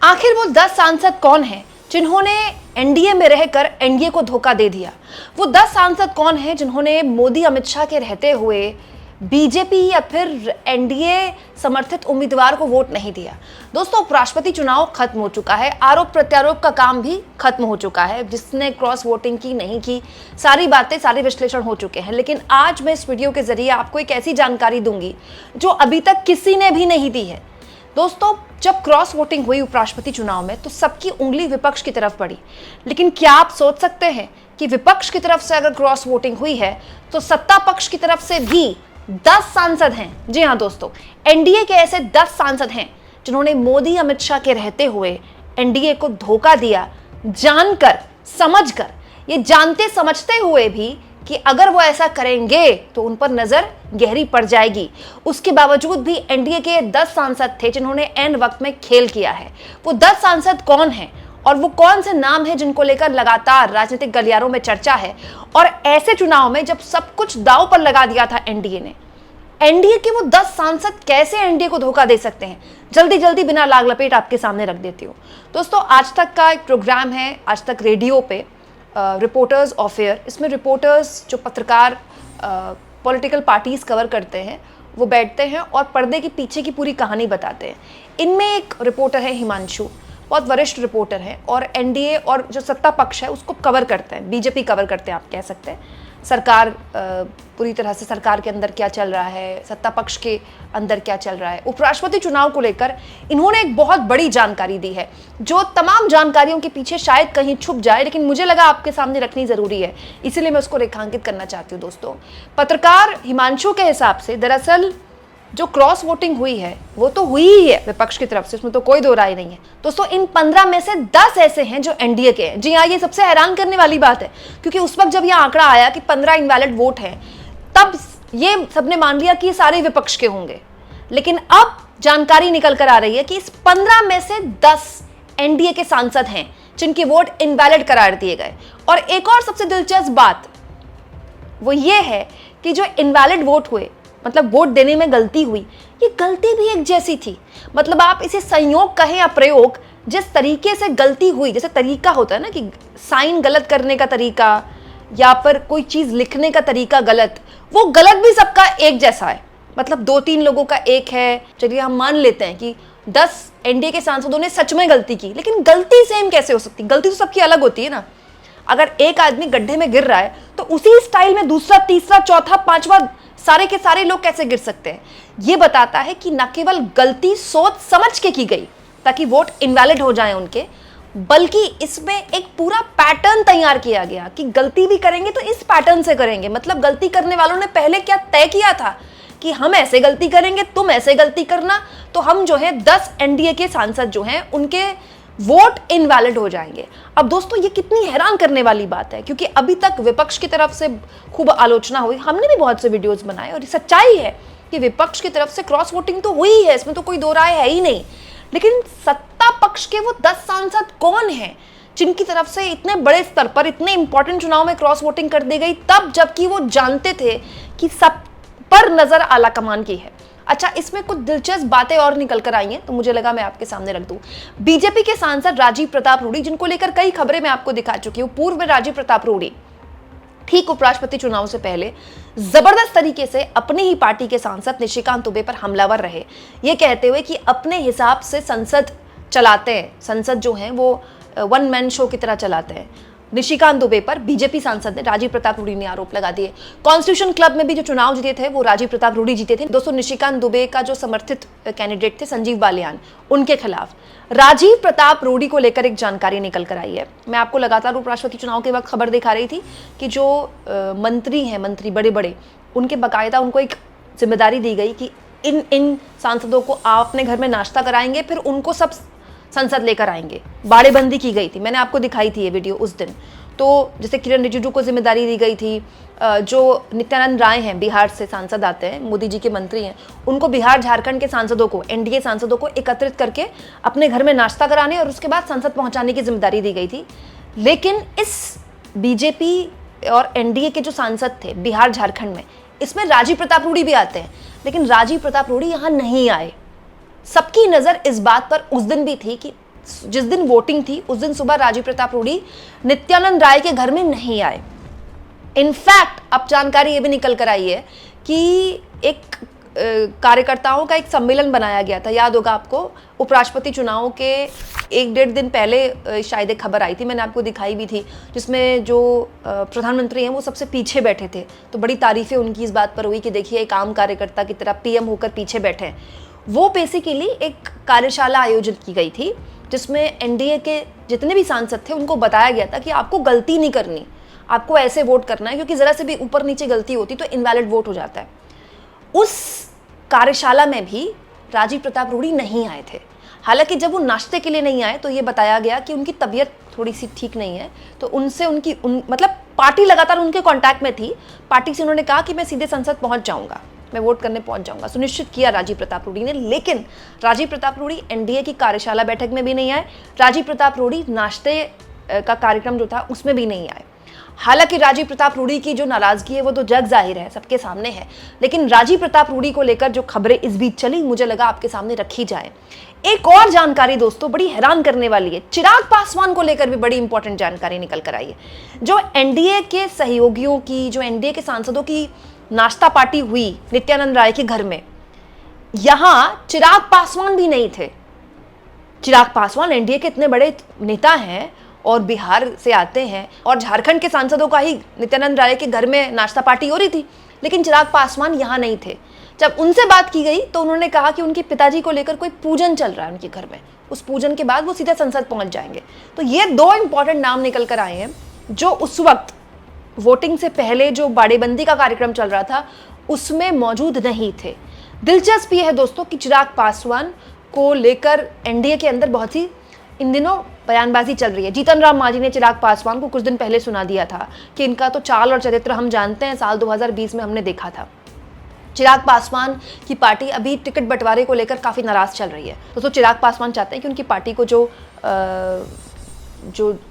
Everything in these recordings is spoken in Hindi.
आखिर वो 10 सांसद कौन हैं जिन्होंने एनडीए में रहकर एनडीए को धोखा दे दिया? वो 10 सांसद कौन हैं जिन्होंने मोदी अमित शाह के रहते हुए बीजेपी या फिर एनडीए समर्थित उम्मीदवार को वोट नहीं दिया? दोस्तों, उपराष्ट्रपति चुनाव खत्म हो चुका है, आरोप प्रत्यारोप का काम भी खत्म हो चुका है। जिसने क्रॉस वोटिंग की नहीं की, सारी बातें, सारे विश्लेषण हो चुके हैं। लेकिन आज मैं इस वीडियो के जरिए आपको एक ऐसी जानकारी दूंगी जो अभी तक किसी ने भी नहीं दी है। दोस्तों, जब क्रॉस वोटिंग हुई उपराष्ट्रपति चुनाव में तो सबकी उंगली विपक्ष की तरफ बढ़ी। लेकिन क्या आप सोच सकते हैं कि विपक्ष की तरफ से अगर क्रॉस वोटिंग हुई है तो सत्ता पक्ष की तरफ से भी 10 सांसद हैं। जी हां दोस्तों, एनडीए के ऐसे 10 सांसद हैं जिन्होंने मोदी अमित शाह के रहते हुए एनडीए को धोखा दिया, जानकर, समझकर, ये जानते समझते हुए भी कि अगर वो ऐसा करेंगे तो उन पर नजर गहरी पड़ जाएगी। उसके बावजूद भी एनडीए के 10 सांसद थे जिन्होंने एन वक्त में खेल किया है। वो 10 सांसद कौन हैं और वो कौन से नाम हैं जिनको लेकर लगातार राजनीतिक गलियारों में चर्चा है? और ऐसे चुनाव में जब सब कुछ दांव पर लगा दिया था एनडीए ने, एनडीए के वो 10 सांसद कैसे एनडीए को धोखा दे सकते हैं? जल्दी जल्दी बिना लाग लपेट आपके सामने रख देती हूँ। दोस्तों, आज तक का एक प्रोग्राम है, आज तक रेडियो पे, रिपोर्टर्स अफेयर। इसमें रिपोर्टर्स, जो पत्रकार पॉलिटिकल पार्टीज कवर करते हैं, वो बैठते हैं और पर्दे के पीछे की पूरी कहानी बताते हैं। इनमें एक रिपोर्टर है हिमांशु, बहुत वरिष्ठ रिपोर्टर है और एनडीए और जो सत्ता पक्ष है उसको कवर करते हैं, बीजेपी कवर करते हैं आप कह सकते हैं। सरकार, पूरी तरह से सरकार के अंदर क्या चल रहा है, सत्ता पक्ष के अंदर क्या चल रहा है। उपराष्ट्रपति चुनाव को लेकर इन्होंने एक बहुत बड़ी जानकारी दी है जो तमाम जानकारियों के पीछे शायद कहीं छुप जाए, लेकिन मुझे लगा आपके सामने रखनी जरूरी है, इसीलिए मैं उसको रेखांकित करना चाहती हूँ। दोस्तों, पत्रकार हिमांशु के हिसाब से दरअसल जो क्रॉस वोटिंग हुई है वो तो हुई ही है विपक्ष की तरफ से, इसमें तो कोई दो राय नहीं है। दोस्तों, इन 15 में से 10 ऐसे हैं जो एनडीए के हैं। जी हाँ, ये सबसे हैरान करने वाली बात है, क्योंकि उस वक्त जब यह आंकड़ा आया कि 15 इनवैलिड वोट हैं, तब ये सबने मान लिया कि ये सारे विपक्ष के होंगे। लेकिन अब जानकारी निकल कर आ रही है कि इस 15 में से 10 एनडीए के सांसद हैं जिनके वोट इनवैलिड करार दिए गए। और एक और सबसे दिलचस्प बात वो ये है कि जो इनवैलिड वोट हुए, मतलब वोट देने में गलती हुई, ये गलती भी एक जैसी थी। मतलब आप इसे संयोग कहें या प्रयोग, जिस तरीके से गलती हुई, जैसे तरीका होता है ना कि साइन गलत करने का तरीका या पर कोई चीज लिखने का तरीका गलत, वो गलत भी सबका एक जैसा है। मतलब 2-3 लोगों का एक है। चलिए हम मान लेते हैं कि 10 एनडीए के सांसदों ने सच में गलती की, लेकिन गलती सेम कैसे हो सकती? गलती तो सबकी अलग होती है ना। अगर एक आदमी गड्ढे में गिर रहा है तो उसी स्टाइल में दूसरा, तीसरा, चौथा, पांचवा, सारे के सारे लोग कैसे गिर सकते हैं? ये बताता है कि न केवल गलती सोच समझ के की गई ताकि वोट इनवैलिड हो जाए उनके, बल्कि इसमें एक पूरा पैटर्न तैयार किया गया कि गलती भी करेंगे तो इस पैटर्न से करेंगे। मतलब गलती करने वालों ने पहले क्या तय किया था कि हम ऐसे गलती करेंगे, तुम ऐसे गलती करना, तो हम जो है 10 एनडीए के सांसद जो हैं उनके वोट इनवैलिड हो जाएंगे। अब दोस्तों, ये कितनी हैरान करने वाली बात है, क्योंकि अभी तक विपक्ष की तरफ से खूब आलोचना हुई, हमने भी बहुत से वीडियोस बनाए और सच्चाई है कि विपक्ष की तरफ से क्रॉस वोटिंग तो हुई है, इसमें तो कोई दो राय है ही नहीं। लेकिन सत्ता पक्ष के वो 10 सांसद कौन हैं जिनकी तरफ से इतने बड़े स्तर पर, इतने इंपॉर्टेंट चुनाव में क्रॉस वोटिंग कर दी गई, तब जबकि वो जानते थे कि सब पर नजर आला कमान की है। अच्छा, इसमें कुछ दिलचस्प बातें और निकल कर आई हैं, तो मुझे लगा मैं आपके सामने रख दूं। बीजेपी के सांसद राजीव प्रताप रूडी, जिनको लेकर कई खबरें मैं आपको दिखा चुकी हूं, पूर्व में राजीव प्रताप रूडी ठीक उपराष्ट्रपति चुनाव से पहले जबरदस्त तरीके से अपनी ही पार्टी के सांसद निशिकांत दुबे पर हमलावर रहे, ये कहते हुए कि अपने हिसाब से संसद चलाते हैं, संसद जो है वो वन मैन शो की तरह चलाते हैं। निशिकांत दुबे पर बीजेपी सांसद ने, राजीव प्रताप रूडी ने आरोप लगा दिए। कॉन्स्टिट्यूशन क्लब में भी जो चुनाव जीते थे वो राजीव प्रताप रूडी जीते थे। दोस्तों, निशिकांत दुबे का जो समर्थित कैंडिडेट थे संजीव बालियान, उनके खिलाफ राजीव प्रताप रूडी को लेकर एक जानकारी निकल कर आई है। मैं आपको लगातार उपराष्ट्रपति चुनाव के वक्त खबर दिखा रही थी कि जो मंत्री हैं, मंत्री बड़े बड़े, उनके बाकायदा उनको एक जिम्मेदारी दी गई कि इन सांसदों को आप अपने घर में नाश्ता कराएंगे, फिर उनको सब संसद लेकर आएंगे। बाड़ेबंदी की गई थी, मैंने आपको दिखाई थी ये वीडियो उस दिन। तो जैसे किरण रिजिजू को जिम्मेदारी दी गई थी, जो नित्यानंद राय हैं, बिहार से सांसद आते हैं, मोदी जी के मंत्री हैं, उनको बिहार, झारखंड के सांसदों को, एनडीए सांसदों को एकत्रित करके अपने घर में नाश्ता कराने और उसके बाद संसद पहुंचाने की जिम्मेदारी दी गई थी। लेकिन इस बीजेपी और एनडीए के जो सांसद थे बिहार, झारखंड में, इसमें राजीव प्रताप रूडी भी आते हैं, लेकिन राजीव प्रताप रूडी यहाँ नहीं आए। सबकी नजर इस बात पर उस दिन भी थी कि जिस दिन वोटिंग थी उस दिन सुबह राजीव प्रताप रूडी नित्यानंद राय के घर में नहीं आए। इनफैक्ट अब जानकारी ये भी निकल कर आई है कि एक कार्यकर्ताओं का एक सम्मेलन बनाया गया था, याद होगा आपको, उपराष्ट्रपति चुनाव के 1-1.5 दिन पहले शायद एक खबर आई थी, मैंने आपको दिखाई भी थी, जिसमें जो प्रधानमंत्री हैं वो सबसे पीछे बैठे थे। तो बड़ी तारीफें उनकी इस बात पर हुई कि देखिए एक आम कार्यकर्ता की तरह पीएम होकर पीछे बैठे हैं। वो बेसिकली एक कार्यशाला आयोजित की गई थी जिसमें एनडीए के जितने भी सांसद थे उनको बताया गया था कि आपको गलती नहीं करनी, आपको ऐसे वोट करना है, क्योंकि ज़रा से भी ऊपर नीचे गलती होती तो इनवैलिड वोट हो जाता है। उस कार्यशाला में भी राजीव प्रताप रूडी नहीं आए थे। हालांकि जब वो नाश्ते के लिए नहीं आए तो ये बताया गया कि उनकी तबीयत थोड़ी सी ठीक नहीं है, तो उनसे मतलब पार्टी लगातार उनके कांटेक्ट में थी। पार्टी से उन्होंने कहा कि मैं सीधे संसद पहुंच जाऊंगा, मैं वोट करने पहुंच जाऊंगा, सुनिश्चित किया राजीव प्रताप रूडी ने। लेकिन राजीव प्रताप रूडी एनडीए की कार्यशाला बैठक में भी नहीं आए, राजीव प्रताप रूडी नाश्ते का कार्यक्रम जो था उसमें भी नहीं आए। हालांकि राजीव प्रताप रूडी की जो नाराजगी है वो तो जग जाहिर है, सबके सामने है, लेकिन राजीव प्रताप रूडी को लेकर जो खबरें इस बीच चली मुझे लगा आपके सामने रखी जाए। एक और जानकारी दोस्तों बड़ी हैरान करने वाली है, चिराग पासवान को लेकर भी बड़ी इंपॉर्टेंट जानकारी निकल कर आई है। जो एनडीए के सहयोगियों की, जो एनडीए के सांसदों की नाश्ता पार्टी हुई नित्यानंद राय के घर में, यहां चिराग पासवान भी नहीं थे। चिराग पासवान एनडीए के इतने बड़े नेता हैं और बिहार से आते हैं, और झारखंड के सांसदों का ही नित्यानंद राय के घर में नाश्ता पार्टी हो रही थी, लेकिन चिराग पासवान यहाँ नहीं थे। जब उनसे बात की गई तो उन्होंने कहा कि उनके पिताजी को लेकर कोई पूजन चल रहा है उनके घर में, उस पूजन के बाद वो सीधे संसद पहुंच जाएंगे। तो ये 2 इंपॉर्टेंट नाम निकल कर आए हैं जो उस वक्त वोटिंग से पहले जो बाड़ेबंदी का कार्यक्रम चल रहा था उसमें मौजूद नहीं थे। दिलचस्प ये है दोस्तों कि चिराग पासवान को लेकर एनडीए के अंदर बहुत ही इन दिनों बयानबाजी चल रही है। जीतन राम मांझी ने चिराग पासवान को कुछ दिन पहले सुना दिया था कि इनका तो चाल और चरित्र हम जानते हैं, साल 2020 में हमने देखा था। चिराग पासवान की पार्टी अभी टिकट बंटवारे को लेकर काफ़ी नाराज चल रही है। दोस्तों चिराग पासवान चाहते हैं कि उनकी पार्टी को जो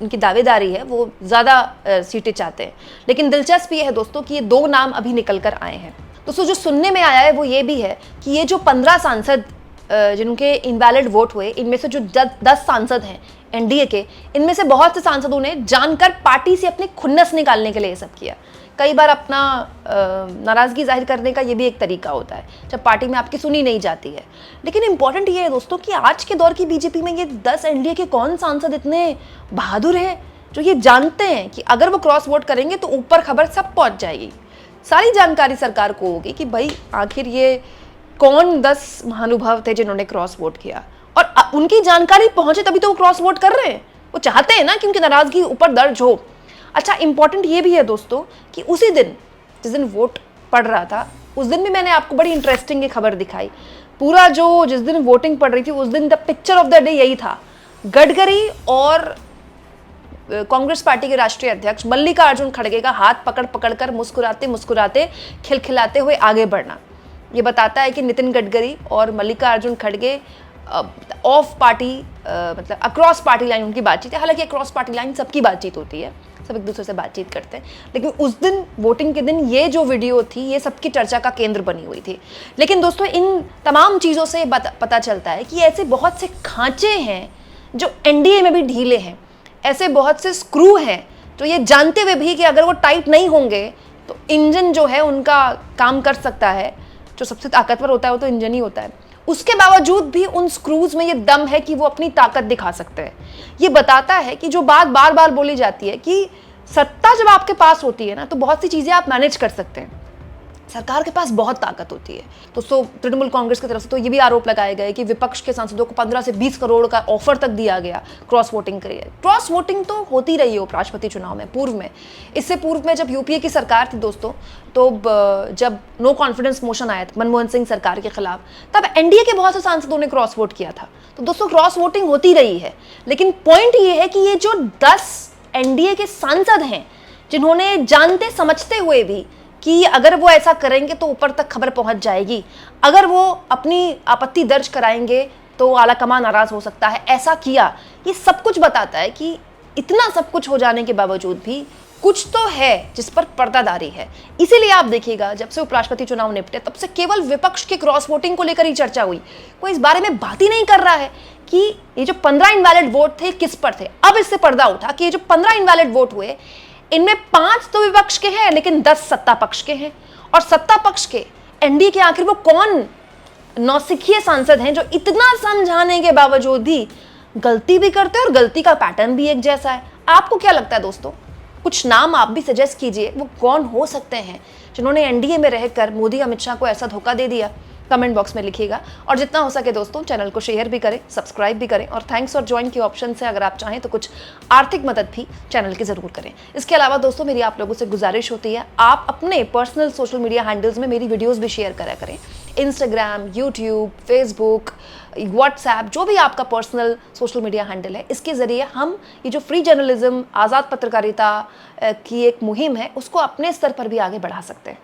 उनकी दावेदारी है वो ज़्यादा सीटें चाहते हैं। लेकिन दिलचस्प ये है दोस्तों कि ये 2 नाम अभी निकल कर आए हैं। दोस्तों जो सुनने में आया है वो ये भी है कि ये जो 15 सांसद जिनके इनवैलिड वोट हुए, इनमें से जो 10 सांसद हैं एनडीए के, इनमें से बहुत से सांसदों ने जानकर पार्टी से अपनी खुन्नस निकालने के लिए ये सब किया। कई बार अपना नाराज़गी जाहिर करने का ये भी एक तरीका होता है जब पार्टी में आपकी सुनी नहीं जाती है। लेकिन इंपॉर्टेंट ये है दोस्तों कि आज के दौर की बीजेपी में ये 10 एनडीए के कौन सांसद इतने बहादुर हैं जो ये जानते हैं कि अगर वो क्रॉस वोट करेंगे तो ऊपर खबर सब पहुँच जाएगी, सारी जानकारी सरकार को होगी कि भाई आखिर ये कौन 10 महानुभाव थे जिन्होंने क्रॉस वोट किया, और उनकी जानकारी पहुंचे तभी तो वो क्रॉस वोट कर रहे हैं। वो चाहते हैं ना कि उनकी नाराजगी ऊपर दर्ज हो। अच्छा, इंपॉर्टेंट ये भी है दोस्तों कि उसी दिन जिस दिन वोट पड़ रहा था उस दिन भी मैंने आपको बड़ी इंटरेस्टिंग ये खबर दिखाई। पूरा जो जिस दिन वोटिंग पड़ रही थी उस दिन the picture of the day यही था, गडकरी और कांग्रेस पार्टी के राष्ट्रीय अध्यक्ष मल्लिकार्जुन खड़गे का हाथ पकड़ पकड़ कर मुस्कुराते मुस्कुराते खिलखिलाते हुए आगे बढ़ना। ये बताता है कि नितिन गडकरी और मल्लिकार्जुन खड़गे ऑफ पार्टी मतलब अक्रॉस पार्टी लाइन उनकी बातचीत है। हालांकि अक्रॉस पार्टी लाइन सबकी बातचीत होती है, सब एक दूसरे से बातचीत करते हैं, लेकिन उस दिन वोटिंग के दिन ये जो वीडियो थी ये सबकी चर्चा का केंद्र बनी हुई थी। लेकिन दोस्तों इन तमाम चीज़ों से पता चलता है कि ऐसे बहुत से खांचे हैं जो एनडीए में भी ढीले हैं, ऐसे बहुत से स्क्रू हैं जो ये जानते हुए भी कि अगर वो टाइट नहीं होंगे तो इंजन जो है उनका काम कर सकता है। जो सबसे ताकतवर होता है वो तो इंजन ही होता है। उसके बावजूद भी उन स्क्रूज में ये दम है कि वो अपनी ताकत दिखा सकते हैं। ये बताता है कि जो बात बार बार बोली जाती है कि सत्ता जब आपके पास होती है ना तो बहुत सी चीज़ें आप मैनेज कर सकते हैं, सरकार के पास बहुत ताकत होती है। दोस्तों तृणमूल कांग्रेस की तरफ से तो ये भी आरोप लगाए गए कि विपक्ष के सांसदों को 15 से 20 करोड़ का ऑफर तक दिया गया क्रॉस वोटिंग के लिए। क्रॉस वोटिंग तो होती रही है उपराष्ट्रपति चुनाव में पूर्व में। इससे पूर्व में जब यूपीए की सरकार थी दोस्तों, तो जब नो कॉन्फिडेंस मोशन आया था मनमोहन सिंह सरकार के खिलाफ, तब एनडीए के बहुत से सांसदों ने क्रॉस वोट किया था। तो दोस्तों क्रॉस वोटिंग होती रही है, लेकिन पॉइंट ये है कि ये जो 10 एनडीए के सांसद हैं जिन्होंने जानते समझते हुए भी कि अगर वो ऐसा करेंगे तो ऊपर तक खबर पहुंच जाएगी, अगर वो अपनी आपत्ति दर्ज कराएंगे तो आलाकमान नाराज हो सकता है, ऐसा किया। ये सब कुछ बताता है कि इतना सब कुछ हो जाने के बावजूद भी कुछ तो है जिस पर पर्दादारी है। इसीलिए आप देखिएगा जब से उपराष्ट्रपति चुनाव निपटे तब से केवल विपक्ष के क्रॉस वोटिंग को लेकर ही चर्चा हुई, कोई इस बारे में बात ही नहीं कर रहा है कि ये जो 15 इनवैलिड वोट थे किस पर थे। अब इससे पर्दा उठा कि ये जो 15 इनवैलिड वोट हुए इनमें 5 तो विपक्ष के हैं लेकिन 10 सत्ता पक्ष के हैं। और सत्ता पक्ष के एनडीए के आखिर वो कौन नौसिखिए सांसद हैं जो इतना समझाने के बावजूद भी गलती भी करते हैं और गलती का पैटर्न भी एक जैसा है। आपको क्या लगता है दोस्तों? कुछ नाम आप भी सजेस्ट कीजिए, वो कौन हो सकते हैं जिन्होंने एनडीए में रहकर मोदी अमित शाह को ऐसा धोखा दे दिया। कमेंट बॉक्स में लिखिएगा और जितना हो सके दोस्तों चैनल को शेयर भी करें, सब्सक्राइब भी करें और थैंक्स और ज्वाइन के ऑप्शन से अगर आप चाहें तो कुछ आर्थिक मदद भी चैनल की जरूर करें। इसके अलावा दोस्तों मेरी आप लोगों से गुजारिश होती है, आप अपने पर्सनल सोशल मीडिया हैंडल्स में मेरी वीडियोस भी शेयर करा करें। इंस्टाग्राम, यूट्यूब, फेसबुक, व्हाट्सएप, जो भी आपका पर्सनल सोशल मीडिया हैंडल है, इसके जरिए हम ये जो फ्री जर्नलिज्म, आज़ाद पत्रकारिता की एक मुहिम है उसको अपने स्तर पर भी आगे बढ़ा सकते हैं।